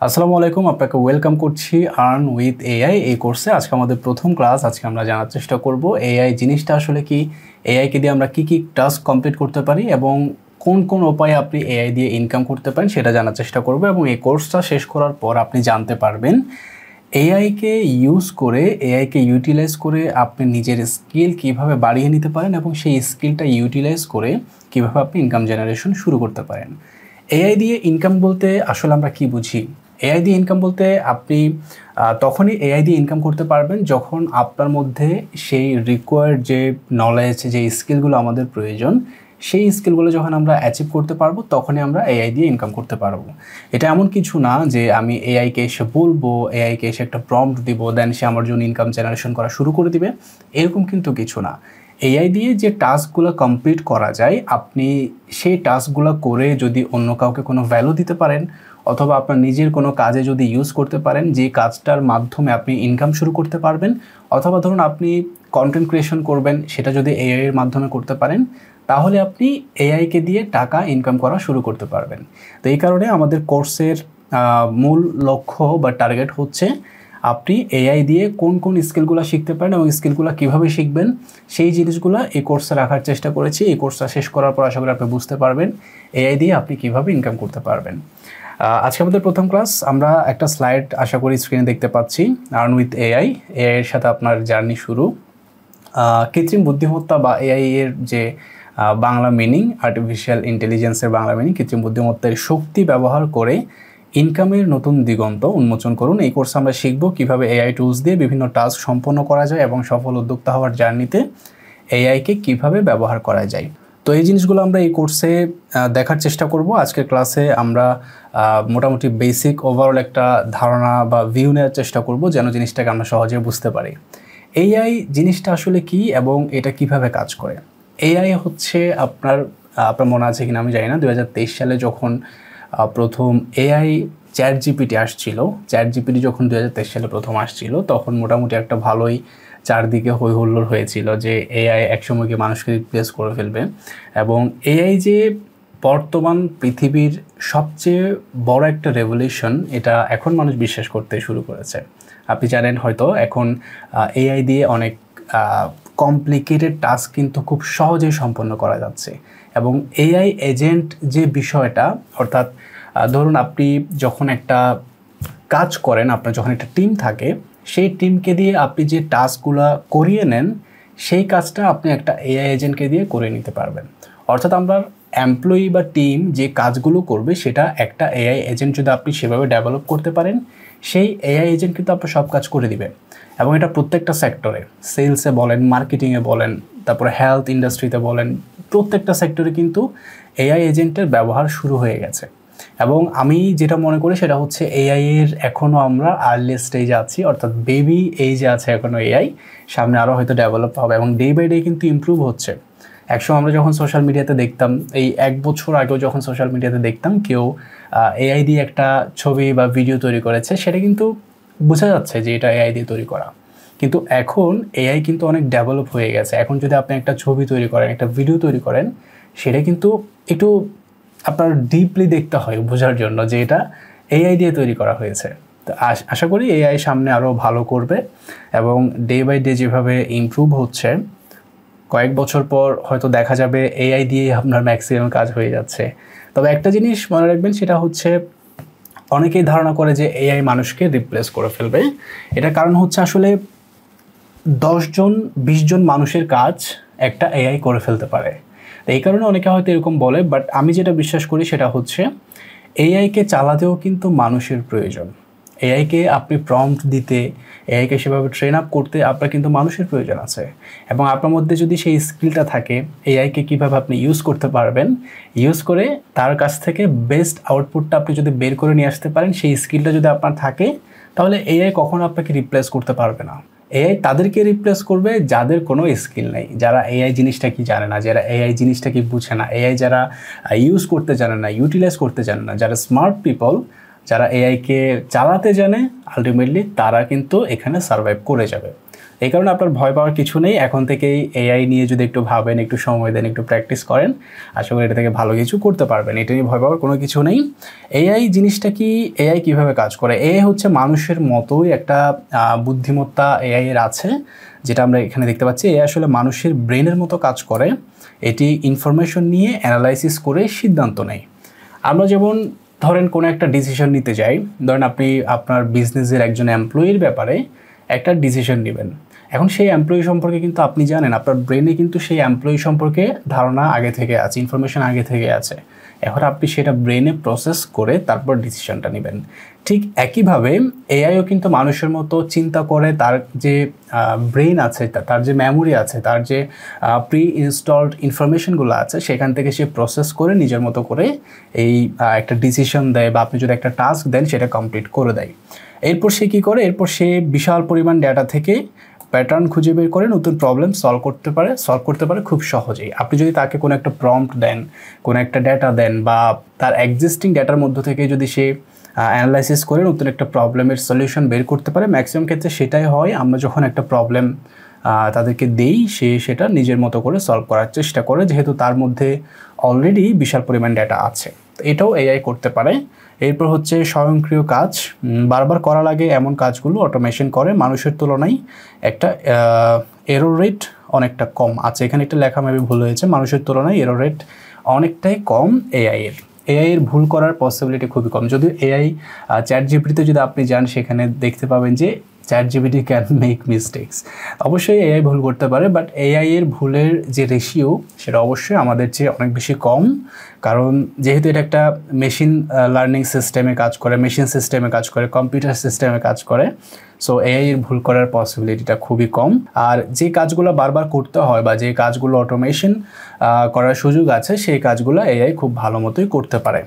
আসসালামু আলাইকুম, আপনাকে ওয়েলকাম করছি আর্ন উইথ এআই এই কোর্সে। আজকে আমাদের প্রথম ক্লাস। আজকে আমরা জানার চেষ্টা করব এআই জিনিসটা আসলে কি, এআইকে দিয়ে আমরা কি কি টাস্ক কমপ্লিট করতে পারি এবং কোন কোন উপায়ে আপনি এআই দিয়ে ইনকাম করতে পারেন সেটা জানার চেষ্টা করব। এবং এই কোর্সটা শেষ করার পর আপনি জানতে পারবেন এআইকে ইউজ করে, এআইকে ইউটিলাইজ করে আপনি নিজের স্কিল কিভাবে বাড়িয়ে নিতে পারেন এবং সেই স্কিলটা ইউটিলাইজ করে কিভাবে আপনি ইনকাম জেনারেশন শুরু করতে পারেন। এআই দিয়ে ইনকাম বলতে আসলে আমরা কি বুঝি? এআই দিয়ে ইনকাম বলতে আপনি তখনই এআই দিয়ে ইনকাম করতে পারবেন যখন আপনার মধ্যে সেই রিকোয়ার্ড যে নলেজ, যে স্কিলগুলো আমাদের প্রয়োজন, সেই স্কিলগুলো যখন আমরা অ্যাচিভ করতে পারবো তখনই আমরা এআই দিয়ে ইনকাম করতে পারবো। এটা এমন কিছু না যে আমি এআইকে এসে বলবো, এআইকে এসে একটা প্রম্পট দিব, দেন সে আমার জন্য ইনকাম জেনারেশন করা শুরু করে দিবে, এরকম কিন্তু কিছু না। এআই দিয়ে যে টাস্কগুলো কমপ্লিট করা যায়, আপনি সেই টাস্কগুলো করে যদি অন্য কাউকে কোনো ভ্যালু দিতে পারেন অথবা আপনার নিজের কোনো কাজে যদি ইউজ করতে পারেন, যে কাজটার মাধ্যমে আপনি ইনকাম শুরু করতে পারবেন, অথবা ধরুন আপনি কন্টেন্ট ক্রিয়েশন করবেন, সেটা যদি এআই এর মাধ্যমে করতে পারেন, তাহলে আপনি এআইকে দিয়ে টাকা ইনকাম করা শুরু করতে পারবেন। তো এই কারণে আমাদের কোর্সের মূল লক্ষ্য বা টার্গেট হচ্ছে আপনি এআই দিয়ে কোন কোন স্কিলগুলো শিখতে পারেন এবং স্কিলগুলো কীভাবে শিখবেন সেই জিনিসগুলো এই কোর্সে রাখার চেষ্টা করেছি। এই কোর্সটা শেষ করার পর আশা করি আপনি বুঝতে পারবেন এআই দিয়ে আপনি কীভাবে ইনকাম করতে পারবেন। আজকে আমাদের প্রথম ক্লাস। আমরা একটা স্লাইড আশা করি স্ক্রিনে দেখতে পাচ্ছি, আর্ন উইথ এআই। এআই এর সাথে আপনার জার্নি শুরু। কৃত্রিম বুদ্ধিমত্তা বা এআই এর যে বাংলা মিনিং, আর্টিফিশিয়াল ইন্টেলিজেন্সের বাংলা মিনিং, কৃত্রিম বুদ্ধিমত্তার শক্তি ব্যবহার করে ইনকামের নতুন দিগন্ত উন্মোচন করুন। এই কোর্সে আমরা শিখব কীভাবে এআই টুলস দিয়ে বিভিন্ন টাস্ক সম্পন্ন করা যায় এবং সফল উদ্যোক্তা হওয়ার জার্নিতে এআইকে কীভাবে ব্যবহার করা যায়। তো এই জিনিসগুলো আমরা এই কোর্সে দেখার চেষ্টা করব। আজকের ক্লাসে আমরা মোটামুটি বেসিক ওভারঅল একটা ধারণা বা ভিউ নেওয়ার চেষ্টা করব যেন জিনিসটাকে আমরা সহজে বুঝতে পারি। এআই জিনিসটা আসলে কি এবং এটা কিভাবে কাজ করে। এআই হচ্ছে আপনার মনে আছে কিনা আমি জানি না, 2023 সালে যখন প্রথম এআই চ্যাট জিপিটি আসছিল, চ্যাট জিপিটি যখন 2023 সালে প্রথম আসছিল তখন মোটামুটি একটা ভালোই চারদিকে হই হুল্লোড় হয়েছিল যে এআই একসময় গিয়ে মানুষকে রিপ্লেস করে ফেলবে। এবং এআই যে বর্তমান পৃথিবীর সবচেয়ে বড় একটা রেভলিউশন, এটা এখন মানুষ বিশ্বাস করতে শুরু করেছে। আপনি জানেন হয়তো এখন এআই দিয়ে অনেক কমপ্লিকেটেড টাস্ক কিন্তু খুব সহজেই সম্পন্ন করা যাচ্ছে। এবং এআই এজেন্ট যে বিষয়টা, অর্থাৎ ধরুন আপনি যখন একটা কাজ করেন, আপনার যখন একটা টিম থাকে, সেই টিমকে দিয়ে আপনি যে টাস্কগুলো করিয়ে নেন সেই কাজটা আপনি একটা এআই এজেন্টকে দিয়ে করে নিতে পারবেন। অর্থাৎ আমরা এমপ্লয়ি বা টিম যে কাজগুলো করবে সেটা একটা এআই এজেন্ট যদি আপনি সেভাবে ডেভেলপ করতে পারেন, সেই এআই এজেন্ট কিন্তু আপনার সব কাজ করে দিবে। এবং এটা প্রত্যেকটা সেক্টরে, সেলসে বলেন, মার্কেটিংয়ে বলেন, তারপরে হেলথ ইন্ডাস্ট্রিতে বলেন, প্রত্যেকটা সেক্টরে কিন্তু এআই এজেন্টের ব্যবহার শুরু হয়ে গেছে। এবং আমি যেটা মনে করি সেটা হচ্ছে এআই এর এখনও আমরা আর্লি স্টেজে আছি, অর্থাৎ বেবি এইজে আছে এখনও এআই। সামনে আরও হয়তো ডেভেলপ হবে এবং ডে বাই ডে কিন্তু ইমপ্রুভ হচ্ছে। একসময় আমরা যখন সোশ্যাল মিডিয়াতে দেখতাম, এই 1 বছর আগেও যখন সোশ্যাল মিডিয়াতে দেখতাম কেউ এআই দিয়ে একটা ছবি বা ভিডিও তৈরি করেছে, সেটা কিন্তু বোঝা যাচ্ছে যে এটা এআই দিয়ে তৈরি করা। কিন্তু এখন এআই কিন্তু অনেক ডেভেলপ হয়ে গেছে। এখন যদি আপনি একটা ছবি তৈরি করেন, একটা ভিডিও তৈরি করেন, সেটা কিন্তু একটু আপনার ডিপলি দেখতে হয় বোঝার জন্য যে এটা এআই দিয়ে তৈরি করা হয়েছে। তো আশা করি এআই সামনে আরও ভালো করবে এবং ডে বাই ডে যেভাবে ইমপ্রুভ হচ্ছে, কয়েক বছর পর হয়তো দেখা যাবে এআই দিয়ে আপনার ম্যাক্সিমাম কাজ হয়ে যাচ্ছে। তবে একটা জিনিস মনে রাখবেন, সেটা হচ্ছে অনেকেই ধারণা করে যে এআই মানুষকে রিপ্লেস করে ফেলবে। এটার কারণ হচ্ছে আসলে 10 জন 20 জন মানুষের কাজ একটা এআই করে ফেলতে পারে। এই কারণে অনেকে হয়তো এরকম বলে, বাট আমি যেটা বিশ্বাস করি সেটা হচ্ছে এআইকে চালাতেও কিন্তু মানুষের প্রয়োজন। এআইকে আপনি প্রম্পট দিতে, এআইকে সেভাবে ট্রেন আপ করতে আপনার কিন্তু মানুষের প্রয়োজন আছে। এবং আপনার মধ্যে যদি সেই স্কিলটা থাকে, এআইকে কীভাবে আপনি ইউজ করতে পারবেন, ইউজ করে তার কাছ থেকে বেস্ট আউটপুটটা আপনি যদি বের করে নিয়ে আসতে পারেন, সেই স্কিলটা যদি আপনার থাকে, তাহলে এআই কখনো আপনাকে রিপ্লেস করতে পারবে না। এআই তাদেরকে রিপ্লেস করবে যাদের কোনো স্কিল নেই, যারা এআই জিনিসটা কি জানে না, যারা এআই জিনিসটা কি বুঝে না, এআই যারা ইউজ করতে জানে না, ইউটিলাইজ করতে জানে না, যারা স্মার্ট পিপল, যারা এআইকে চালাতে জানে, আলটিমেটলি তারা কিন্তু এখানে সার্ভাইভ করে যাবে। এই কারণে আপনার ভয় পাওয়ার কিছু নেই। এখন থেকেই এআই নিয়ে যদি একটু ভাবেন, একটু সময় দেন, একটু প্র্যাকটিস করেন, আশা করি এটা থেকে ভালো কিছু করতে পারবেন। এটা নিয়ে ভয় পাওয়ার কোনো কিছু নেই। এআই জিনিসটা কি, এআই কীভাবে কাজ করে? এআই হচ্ছে মানুষের মতোই একটা বুদ্ধিমত্তা এআই এর আছে, যেটা আমরা এখানে দেখতে পাচ্ছি। এআই আসলে মানুষের ব্রেনের মতো কাজ করে। এটি ইনফরমেশন নিয়ে অ্যানালাইসিস করে সিদ্ধান্ত নেয়। আমরা যেমন ধরেন কোনো একটা ডিসিশন নিতে যাই, ধরেন আপনি আপনার বিজনেসের একজন এমপ্লয়ির ব্যাপারে একটা ডিসিশন নেবেন। এখন সেই এমপ্লয়ি সম্পর্কে কিন্তু আপনি জানেন, আপনার ব্রেনে কিন্তু সেই এমপ্লয়ি সম্পর্কে ধারণা আগে থেকে আছে, ইনফরমেশন আগে থেকে আছে। এখন আপনি সেটা ব্রেনে প্রসেস করে তারপর ডিসিশনটা নেবেন। ঠিক একইভাবে এআইও কিন্তু মানুষের মতো চিন্তা করে, তার যে ব্রেন আছে, তার যে মেমোরি আছে, তার যে প্রি ইনস্টলড ইনফরমেশনগুলো আছে, সেখান থেকে সে প্রসেস করে নিজের মতো করে এই একটা ডিসিশন দেয়, বা আপনি যদি একটা টাস্ক দেন সেটা কমপ্লিট করে দেয়। এরপর সে কী করে, এরপর সে বিশাল পরিমাণ ডেটা থেকে প্যাটার্ন খুঁজে বের করে নতুন প্রবলেম সলভ করতে পারে খুব সহজেই। আপনি যদি তাকে কোনো একটা প্রম্পট দেন, কোনো একটা ডেটা দেন, বা তার এক্সিস্টিং ডেটার মধ্য থেকে যদি সে অ্যানালাইসিস করে নতুন একটা প্রবলেমের সলিউশন বের করতে পারে, ম্যাক্সিমাম ক্ষেত্রে সেটাই হয়। আমরা যখন একটা প্রবলেম তাদেরকে দেই, সে সেটা নিজের মতো করে সলভ করার চেষ্টা করে, যেহেতু তার মধ্যে অলরেডি বিশাল পরিমাণ ডেটা আছে। তো এটাও এআই করতে পারে। এরপর হচ্ছে স্বয়ংক্রিয় কাজ, বারবার করা লাগে এমন কাজগুলো অটোমেশন করে। মানুষের তুলনায় একটা এরর রেট অনেকটা কম আছে, এখানে একটা লেখা মেবি ভুল হয়েছে, মানুষের তুলনায় এরর রেট অনেকটাই কম এআইয়ের ভুল করার পসিবিলিটি খুবই কম। যদিও এআই চ্যাটজিপিটিতে যদি আপনি যান, সেখানে দেখতে পাবেন যে চ্যাটজিপিটি ক্যান মেক মিস্টেক্স। অবশ্যই এআই ভুল করতে পারে, বাট এআইয়ের ভুলের যে রেশিও, সেটা অবশ্যই আমাদের চেয়ে অনেক বেশি কম। কারণ যেহেতু এটা একটা মেশিন লার্নিং সিস্টেমে কাজ করে, মেশিন সিস্টেমে কাজ করে, কম্পিউটার সিস্টেমে কাজ করে, সো এআইয়ের ভুল করার পসিবিলিটিটা খুবই কম। আর যে কাজগুলো বারবার করতে হয়, বা যে কাজগুলো অটোমেশন করার সুযোগ আছে, সেই কাজগুলো এআই খুব ভালো মতোই করতে পারে।